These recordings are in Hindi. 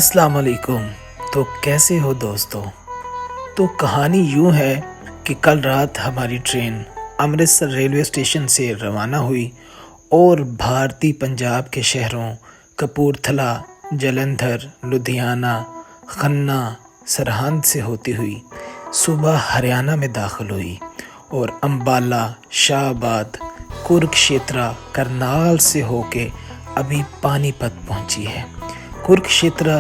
अस्सलाम वालेकुम। तो कैसे हो दोस्तों। तो कहानी यूँ है कि कल रात हमारी ट्रेन अमृतसर रेलवे स्टेशन से रवाना हुई और भारतीय पंजाब के शहरों कपूरथला, जलंधर, लुधियाना, खन्ना, सरहिंद से होती हुई सुबह हरियाणा में दाखिल हुई और अम्बाला, शाहबाद, कुरुक्षेत्र, करनाल से होके अभी पानीपत पहुंची है। कुरुक्षेत्र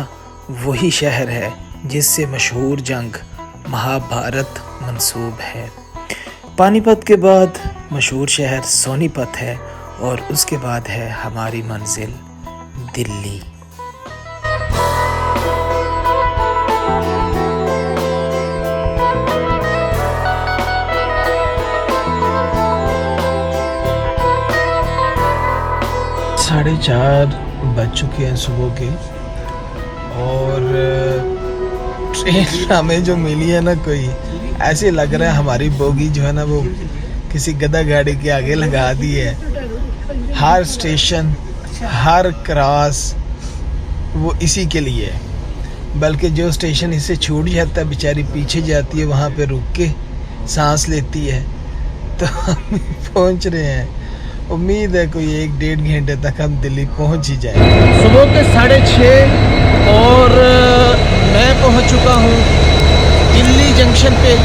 वही शहर है जिससे मशहूर जंग महाभारत मंसूब है। पानीपत के बाद मशहूर शहर सोनीपत है और उसके बाद है हमारी मंजिल दिल्ली। साढ़े 4 बज चुके हैं सुबह के और ट्रेन हमें जो मिली है ना, कोई ऐसे लग रहा है हमारी बोगी जो है ना वो किसी गधा गाड़ी के आगे लगा दी है। हर स्टेशन, हर क्रॉस वो इसी के लिए है। बल्कि जो स्टेशन इससे छूट जाता है बेचारी पीछे जाती है, वहाँ पे रुक के सांस लेती है। तो हम पहुँच रहे हैं, उम्मीद है कोई 1-1.5 घंटे तक हम दिल्ली पहुंच ही जाए। सुबह के 6:30 और मैं पहुंच चुका हूं दिल्ली जंक्शन पे।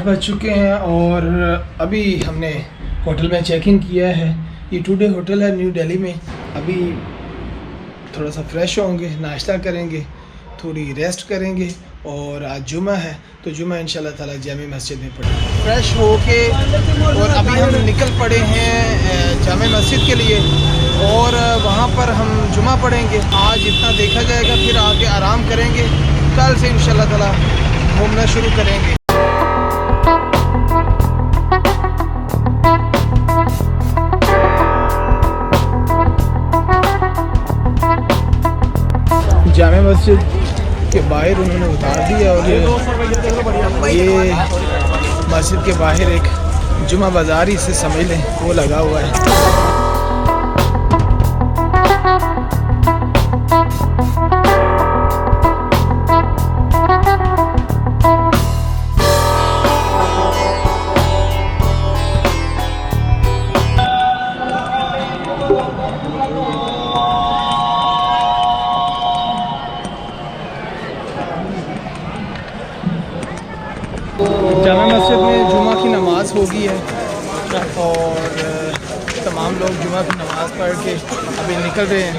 बज चुके हैं और अभी हमने होटल में चेक इन किया है। ये टुडे होटल है न्यू दिल्ली में। अभी थोड़ा सा फ्रेश होंगे, नाश्ता करेंगे, थोड़ी रेस्ट करेंगे और आज जुमा है तो जुमा इंशाल्लाह ताला जामे मस्जिद में पढ़ेंगे। फ्रेश होके और अभी हम निकल पड़े हैं जामे मस्जिद के लिए और वहाँ पर हम जुमा पढ़ेंगे। आज इतना देखा जाएगा, फिर आगे आराम करेंगे। कल से इंशाल्लाह ताला घूमना शुरू करेंगे। जामे मस्जिद के बाहर उन्होंने उतार दिया और ये मस्जिद के बाहर एक जुमा बाज़ार ही से समझ लें वो लगा हुआ है। जामा मस्जिद में जुमा की नमाज़ हो गई है और तमाम लोग जुमा की नमाज़ पढ़ के अभी निकल रहे हैं।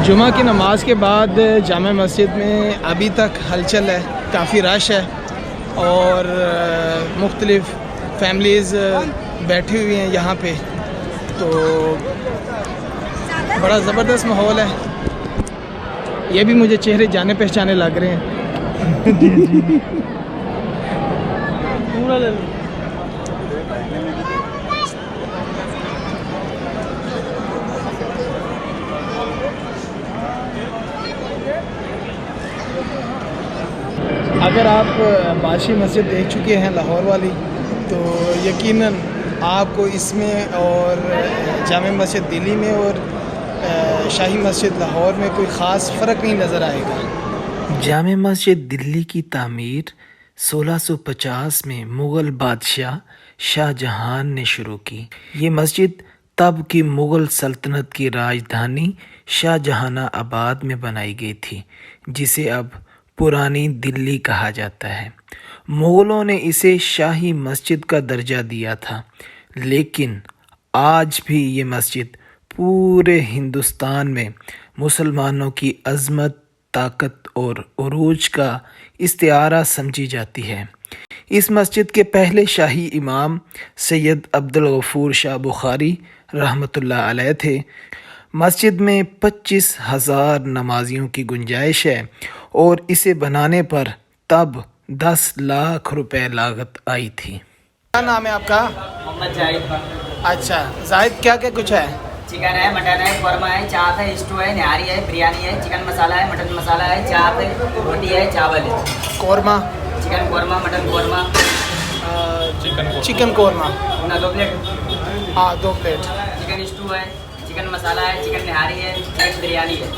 जुमा की नमाज़ के बाद जामा मस्जिद में अभी तक हलचल है, काफ़ी रश है और मुख्तलिफ़ फैमिलीज़ बैठी हुई हैं यहाँ पे, तो बड़ा ज़बरदस्त माहौल है। ये भी मुझे चेहरे जाने पहचाने लग रहे हैं। पूरा ले लो। अगर आप बादशाही मस्जिद देख चुके हैं लाहौर वाली, तो यकीनन आपको इसमें और जामे मस्जिद दिल्ली में और शाही मस्जिद लाहौर में कोई ख़ास फ़र्क नहीं नज़र आएगा। जामे मस्जिद दिल्ली की तामीर 1650 में मुग़ल बादशाह शाहजहां ने शुरू की। ये मस्जिद तब की मुग़ल सल्तनत की राजधानी शाहजहानाबाद में बनाई गई थी, जिसे अब पुरानी दिल्ली कहा जाता है। मुग़लों ने इसे शाही मस्जिद का दर्जा दिया था, लेकिन आज भी ये मस्जिद पूरे हिंदुस्तान में मुसलमानों की अज़मत, ताकत और उरूज का इस्तिआरा समझी जाती है। इस मस्जिद के पहले शाही इमाम सैयद अब्दुल गफ़ूर शाह बुखारी रहमतुल्लाह अलैह थे। मस्जिद में 25,000 नमाजियों की गुंजाइश है और इसे बनाने पर तब 10 लाख रुपए लागत आई थी। क्या नाम है आपका? मोहम्मद जाहिद। अच्छा जाहिद, क्या क्या कुछ है? चिकन है, मटन है, कौरमा है, चाप है, स्टू है, निहारी है, बिरयानी है, चिकन मसाला है, मटन मसाला है, चाप है, रोटी है, चावल है। Korma, chicken korma, mutton korma, chicken korma, ना 2 प्लेट। हाँ 2 प्लेट। चिकन स्टू है, चिकन मसाला है, चिकन निहारी है, चिकन बिरयानी है।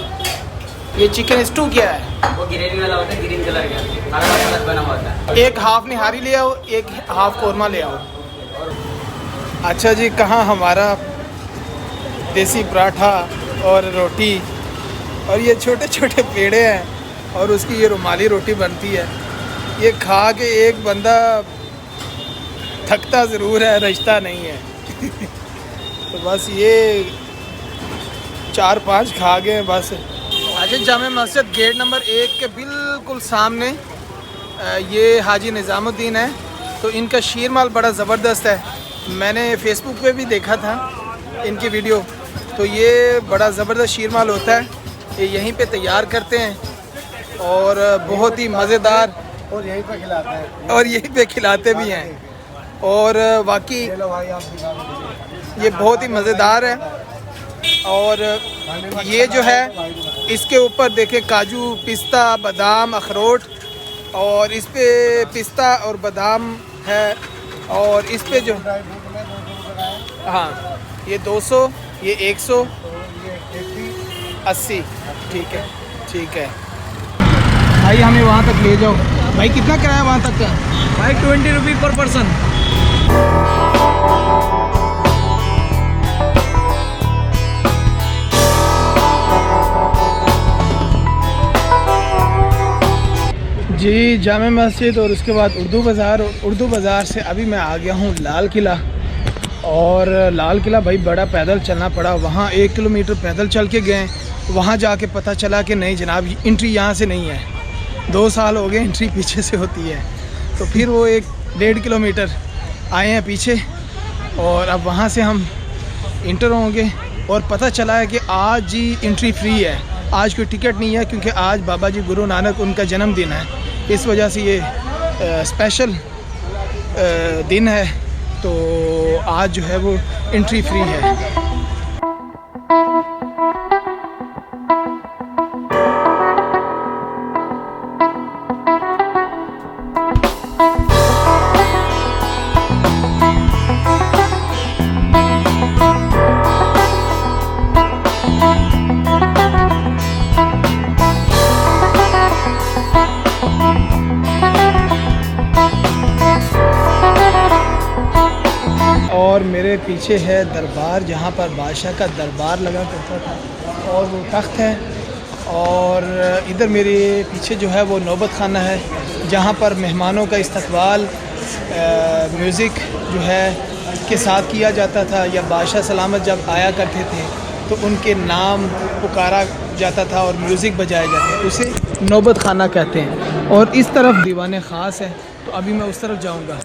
ये चिकन स्टू क्या है? वो ग्रेवी वाला होता है, ग्रीन कलर का अलग बना हुआ होता है। एक हाफ निहारी ले आओ, एक हाफ कौरमा ले आओ। अच्छा जी, कहाँ हमारा देसी पराठा और रोटी और ये छोटे छोटे पेड़े हैं और उसकी ये रुमाली रोटी बनती है। ये खा के एक बंदा थकता ज़रूर है, रजता नहीं है। तो बस ये 4-5 खा गए बस। अच्छा, जामे मस्जिद गेट नंबर 1 के बिल्कुल सामने ये हाजी निज़ामुद्दीन है। तो इनका शीरमाल बड़ा ज़बरदस्त है। मैंने फ़ेसबुक पे भी देखा था इनकी वीडियो। तो ये बड़ा ज़बरदस्त शीरमाल होता है, ये यहीं पे तैयार करते हैं और बहुत ही मज़ेदार, और यहीं पे खिलाते हैं और यहीं पे खिलाते भी हैं। और वाकई ये बहुत ही मज़ेदार है। और ये जो है इसके ऊपर देखें काजू, पिस्ता, बादाम, अखरोट, और इस पे पिस्ता और बादाम है। और इस पे जो हाँ, ये 200, ये 100, ये 80। ठीक है, ठीक है भाई, हमें वहाँ तक ले जाओ। भाई कितना किराया वहाँ तक का? भाई 20 रुपये पर पर्सन। जी, जामे मस्जिद और उसके बाद उर्दू बाज़ार, और उर्दू बाज़ार से अभी मैं आ गया हूँ लाल किला। और लाल किला भाई बड़ा पैदल चलना पड़ा, वहाँ 1 किलोमीटर पैदल चल के गए। वहाँ जाके पता चला कि नहीं जनाब, एंट्री यहाँ से नहीं है। 2 साल हो गए, एंट्री पीछे से होती है। तो फिर वो 1-1.5 किलोमीटर आए हैं पीछे, और अब वहाँ से हम इंटर होंगे। और पता चला है कि आज ही एंट्री फ्री है, आज कोई टिकट नहीं है, क्योंकि आज बाबा जी गुरु नानक उनका जन्मदिन है। इस वजह से ये स्पेशल दिन है, तो आज जो है वो एंट्री फ्री है। और मेरे पीछे है दरबार, जहाँ पर बादशाह का दरबार लगा करता था, और वो तख्त है। और इधर मेरे पीछे जो है वो नौबत खाना है, जहाँ पर मेहमानों का इस्तकबाल म्यूज़िक जो है के साथ किया जाता था, या बादशाह सलामत जब आया करते थे तो उनके नाम पुकारा जाता था और म्यूज़िक बजाया जाता था, उसे नौबत खाना कहते हैं। और इस तरफ दीवाने ख़ास है, तो अभी मैं उस तरफ जाऊँगा।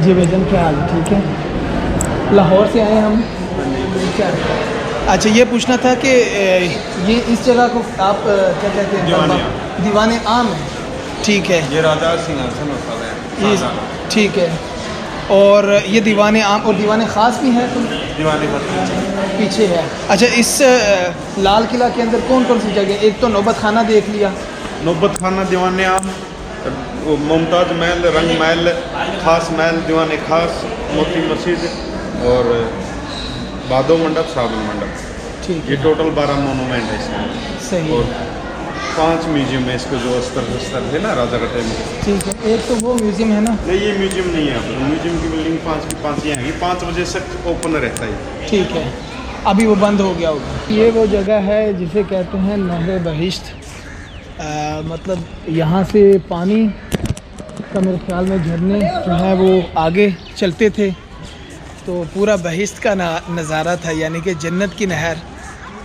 जी भाईजान, क्या हाल है? ठीक है। लाहौर से आए हम। क्या? अच्छा, ये पूछना था कि ये इस जगह को आप क्या कहते हैं? दीवाने आम है। ठीक है। ये राजा सिंहासन होता है। ये ठीक है। और ये दीवाने आम और दीवाने ख़ास भी है तो दीवाने खाते पीछे है। अच्छा, इस लाल किला के अंदर कौन कौन सी जगह? एक तो नौबत खाना देख लिया, नौबत खाना, दीवाने आम, वो मुमताज़ महल, रंग महल, खास महल, दीवाने खास, मोती मस्जिद और बादो मंडप, साबन मंडप। ठीक ये है, टोटल 12 मोनूमेंट है इसमें। सही और है। 5 म्यूजियम है इसको, जो अस्तर थे ना राजा का टाइम के। ठीक है, एक तो वो म्यूज़ियम है ना? नहीं, ये म्यूजियम नहीं है। म्यूजियम की बिल्डिंग 5 की 5 यहाँ है, 5 बजे तक ओपन रहता है। ठीक है, अभी वो बंद हो गया होगा। ये वो जगह है जिसे कहते हैं नहर बहिश्त। मतलब यहाँ से पानी का मेरे ख्याल में झरने जो है वो आगे चलते थे, तो पूरा बहिश्त का नज़ारा था, यानी कि जन्नत की नहर।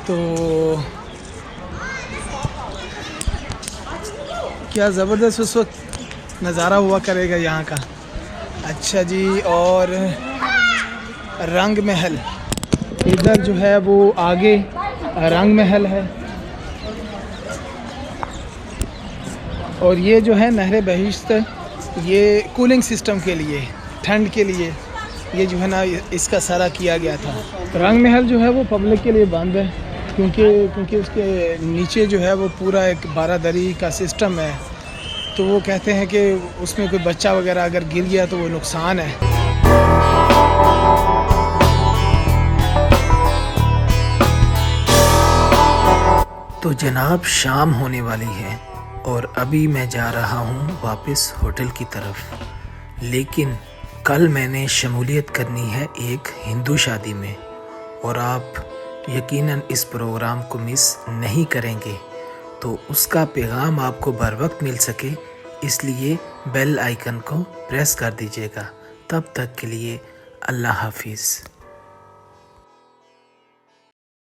तो क्या ज़बरदस्त उस वक्त नज़ारा हुआ करेगा यहाँ का। अच्छा जी, और रंग महल इधर जो है वो आगे रंग महल है। और ये जो है नहर बहिश्त, ये कूलिंग सिस्टम के लिए, ठंड के लिए ये जो है ना इसका सारा किया गया था। रंग महल जो है वो पब्लिक के लिए बंद है, क्योंकि उसके नीचे जो है वो पूरा एक बारादरी का सिस्टम है। तो वो कहते हैं कि उसमें कोई बच्चा वगैरह अगर गिर गया तो वो नुकसान है। तो जनाब, शाम होने वाली है और अभी मैं जा रहा हूँ वापस होटल की तरफ। लेकिन कल मैंने शमूलियत करनी है एक हिंदू शादी में, और आप यकीनन इस प्रोग्राम को मिस नहीं करेंगे। तो उसका पैगाम आपको बर वक्त मिल सके, इसलिए बेल आइकन को प्रेस कर दीजिएगा। तब तक के लिए अल्लाह हाफिज़।